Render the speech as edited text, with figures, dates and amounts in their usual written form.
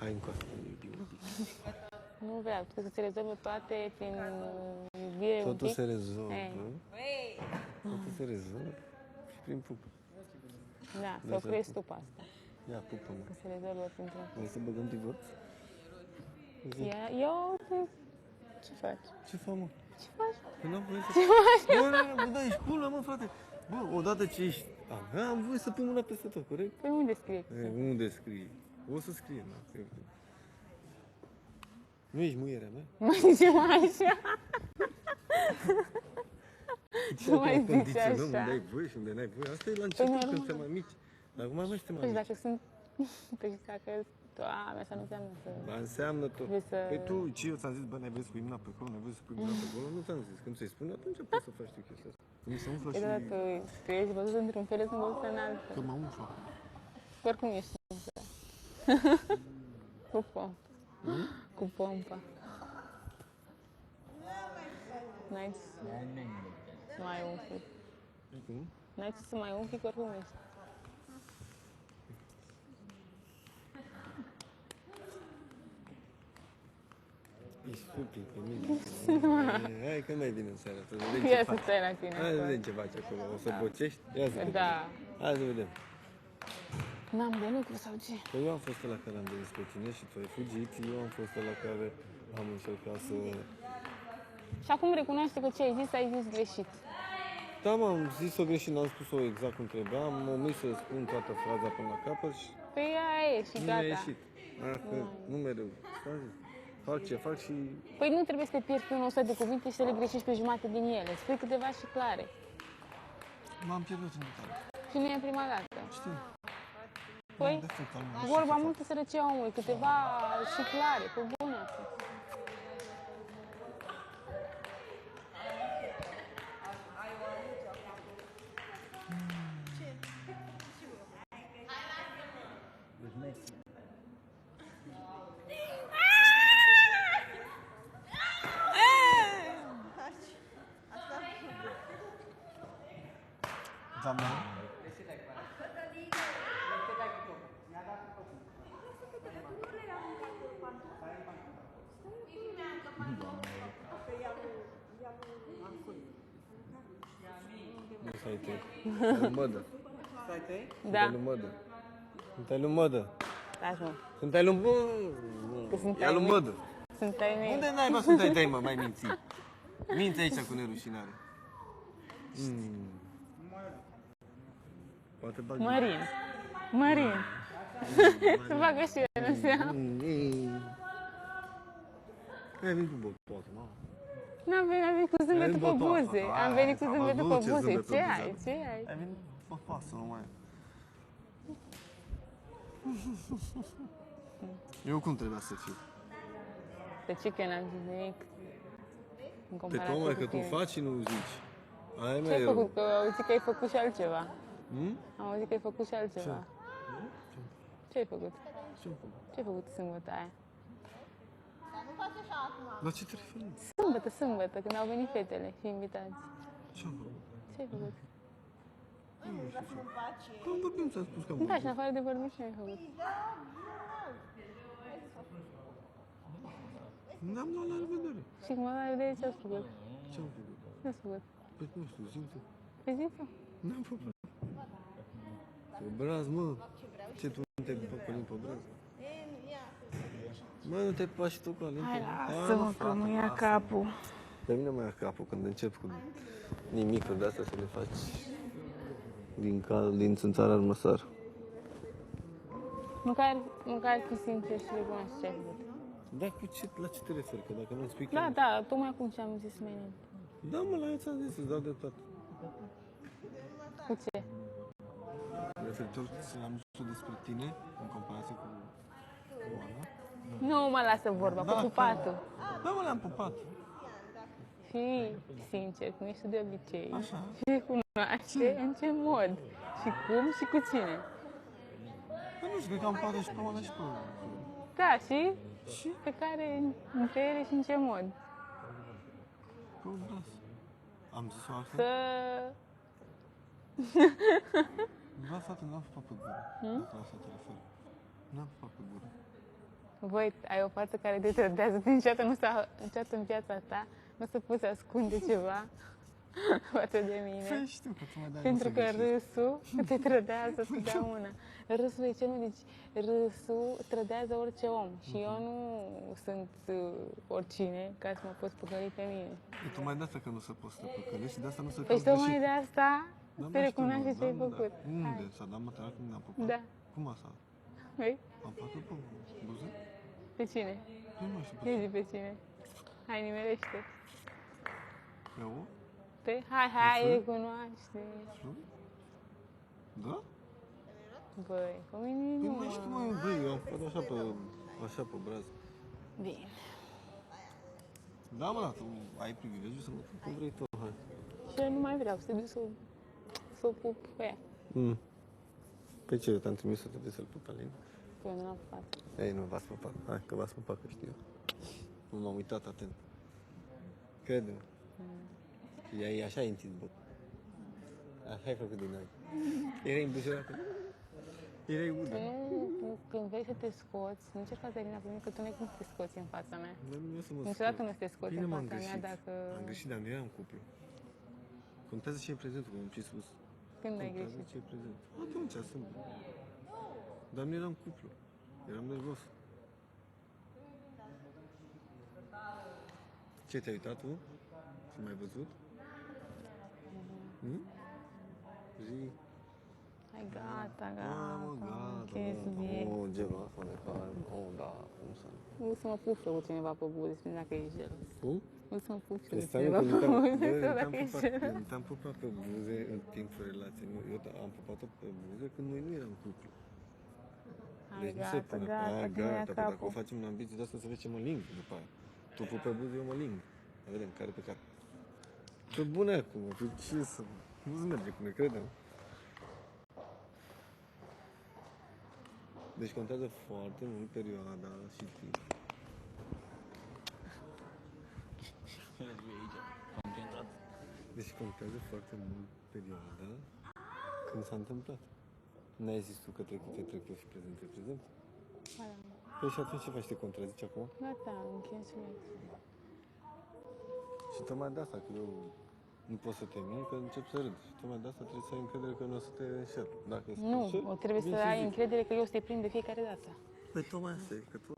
Hai încoace, iubi un pic. Nu vreau, trebuie să se rezolvă toate prin iubire un pic. Totul se rezolvă. Totul se rezolvă și prin pup. Da, să o crezi tu pe asta. Ia, pupă-mă. Că se rezolvă printr-un... Vrei să băgăm divorț? Eu... Ce faci? Ce fac, mă? Ce faci? Că n-am voie să... Ce faci? Bă, da, ești pula, mă, frate. Bă, odată ce ești... am voie să pun mâna peste tot, corect? Păi unde scrie? Unde scrie? O să scrie, da. Nu ești muierea mea? Mă zice mai așa. Nu mai zice așa. Unde ai voie și unde n-ai voie. Asta e la început, când suntem mai mici. Dar acum mai suntem mai Păi mici. dacă sunt... Păi dacă... Doamne, asta nu înseamnă să... Ba, înseamnă tot. Să... Păi tu, ce eu ți-am zis, bă, n-ai voie să pui mâna pe acolo, n-ai voie să pui mâna pe acolo, nu ți-am zis. Când ți-ai spune, atunci poți să faci tu chestia asta. Mi se umflă Păi și... da, tu ești văzut într-un fel, sunt văzut în altul. Că mă umflă. Oricum ești umflă. Cu pompă. Cu pompă. N-ai ce să mai umfli. Cum? N-ai ce să mai umfli, că oricum ești. Ești stupid pe mine. Hai că mai bine în seara asta, vedem ce Ia să faci. stai la tine. Hai să vedem ce faci acolo. O să bocești? Ia să vedem. Da. Hai să vedem. N-am de lucru sau ce? Păi eu am fost la care am venit pe tine și tu ai fugit. Eu am fost la care am încercat să... Și acum recunoaște că ce ai zis greșit. Da, m-am zis-o greșit, n-am spus-o exact cum trebuia. Am omis să spun toată fraza până la capăt și Păi aia e și nu mi-a gata. ieșit. Dacă nu mereu. Fac ce fac și... Păi nu trebuie să te pierzi pe 100 de cuvinte și să le greșești pe jumătate din ele. Spui câteva și clare. M-am pierdut în detalii. Și nu e prima dată. Știu. Păi, Defect al meu, vorba multă sărăcia omului, câteva și clare, pe bune. Doamne. Nu stai te. Stai mădă. Da. Lui mădă. Sunt lui mădă. Taci, mă. Sunt lui Că sunt Ia ai lui mei. mădă. Sunt ai mei. Unde naiba sunt ai tăi, mă, mai minți? Minți aici cu nerușinare. Poate bag... Mărin. Mărin. Să facă și el în seama. Ai venit cu botoasă, mă. N-am venit cu zâmbetul pe buze. Am venit cu Am zâmbetul văzut pe ce buze. zâmbet pe Ce buze. ai? Ce ai? Ai venit botoasă, nu mai. Eu cum trebuia să fiu? De ce că n-am zis nimic? În Pe comparație tocmai cu că tu tine. faci și nu zici. Aia Ce mea ai e făcut? rău. Că am auzit că ai făcut și altceva. Hmm? Am auzit că ai făcut și altceva. Ce ai făcut? Ce-am făcut? Ce ai făcut sâmbătă aia? La ce te referi? Sâmbătă, când au venit fetele și invitați. Ce-am făcut? Ce ai făcut? Nu știu ce. Am vorbit, ți-am spus că am Da, și vorbit. în afară de vorbit, ce ai făcut? Ne-am luat la revedere. Și cum am vedere ce ați făcut? Ce-am făcut? Ce ați făcut? Păi nu știu, zi tu. Păi zi tu. N-am făcut. Pe obraz, mă. Ce tu nu te-ai pupat cu limba pe obraz? Mă, nu te-ai pupat și tu cu limba? Hai, lasă-mă că mă ia capul. Pe mine mă ia capul când încep cu nimicuri de astea să le faci din țânțara în măsar. Măcar fi sincer și recunoaște ce ai făcut. Da, la ce te referi? Că dacă nu spui că... Da, tocmai acum ce am zis mai înainte. Da, mă, la ea ți-am zis, îți dau dreptate. Cu ce? Referitor să am zis despre tine, în comparație cu Oana. Nu mă lasă vorba, cu pupatul. Da, mă, le-am pupat. Fii sincer, cum ești tu de obicei. Așa. Și recunoaște în ce mod. Și cum și cu cine. Păi nu știu, cred că am pupat și pe Oana și pe Oana. Da, și Și pe care, între ele și în ce mod. pe obraz. Am zis-o altfel? Să... Da, frate, n-am pupat pe gură. Dacă la asta te referi. N-am pupat pe gură. Băi, ai o față care te trădează, niciodată în viața ta nu se poți ascunde ceva față de mine. Păi știu că tu mă dai Pentru nu că să greșești. râsul te trădează totdeauna. Râsul e ce nu, deci râsul trădează orice om. Și eu nu sunt oricine ca să mă poți păcăli pe mine. E tocmai de asta că nu se poți să te păcălești și de asta nu se Păi poți tocmai greși. de asta Da, te mă, recunoaște știu, ce ai mă, da, făcut. da. Unde? Hai. S-a dat mătărat când ne-am pupat? Da. Cum asta? Păi, Am făcut pe buze? pe cine? Nu mai știu pe Ia zi pe cine. Hai, nimerește. Eu? Păi, hai, Știu. recunoaște. Știu? Da? Băi, cu mine Păi nu. nu știu, mă, băi, eu am făcut așa pe obraz. Bine. Da, mă, da, tu ai privilegiu să mă pup cum vrei tu, hai. Și eu nu mai vreau să te duc să o pup pe ea. Păi ce, te-am trimis să te duci să-l pup Alin? Că eu nu l-am pupat. Ei, nu v-ați pupat. Hai, că v-ați pupat, că știu eu. Nu m-am uitat atent. Crede-mă. E așa intis, bă. Așa ai făcut din noi. Erai îmbușurată. Erai udă. Nu, când vrei să te scoți, nu încerca să Alina pe mine, că tu nu ai cum să te scoți în fața mea. Nu să mă Niciodată scot. nu te scoți Bine, în m-am fața mea greșit. dacă... Am greșit, dar nu eram cuplu. Contează ce e prezentul, cum am ce spus. Când ai Contează greșit? ce e prezent. Atunci, sunt. Dar nu eram cuplu. Eram nervos. Ce, te-ai uitat tu? Și m-ai văzut? Zi. Hai, gata, Mamă, gata, gata, închei gata. subiect. Genul ăsta de care, da, cum să nu. Nu să mă pup eu cu cineva pe buze, spune dacă ești gelos. Cum? Nu să mă pup și eu Deci cu stai cineva că pe nu te-am buze, eu sau te-am dacă ești pupat, gelos. eu te-am pupat pe buze în timpul relației. Eu am pupat-o pe buze când noi nu eram cuplu. Hai, Deci nu se gata, pune. gata, Aia, că mi-a gata, păi dacă o capul. facem în ambiție de asta să vezi ce mă ling după aia. Tu pupi pe buze, eu mă ling. Să vedem care pe care. Pe bune acum, pe ce să... Nu-ți merge cu ne, crede-mă. Deci contează foarte mult perioada și timp. Deci contează foarte mult perioada când s-a întâmplat. N-ai zis tu că trecut e trecut și prezent e prezent? Hai, Păi și atunci ce faci? Te contrazici acum? gata, închei subiect. Și tocmai de asta că eu nu pot să te mint, că încep să râd. Și tocmai de asta trebuie să ai încredere că nu o să te înșel. Dacă Nu, înșel, o trebuie vin să și ai zic. încredere că eu o să te prind de fiecare dată. Păi tocmai asta e, că tu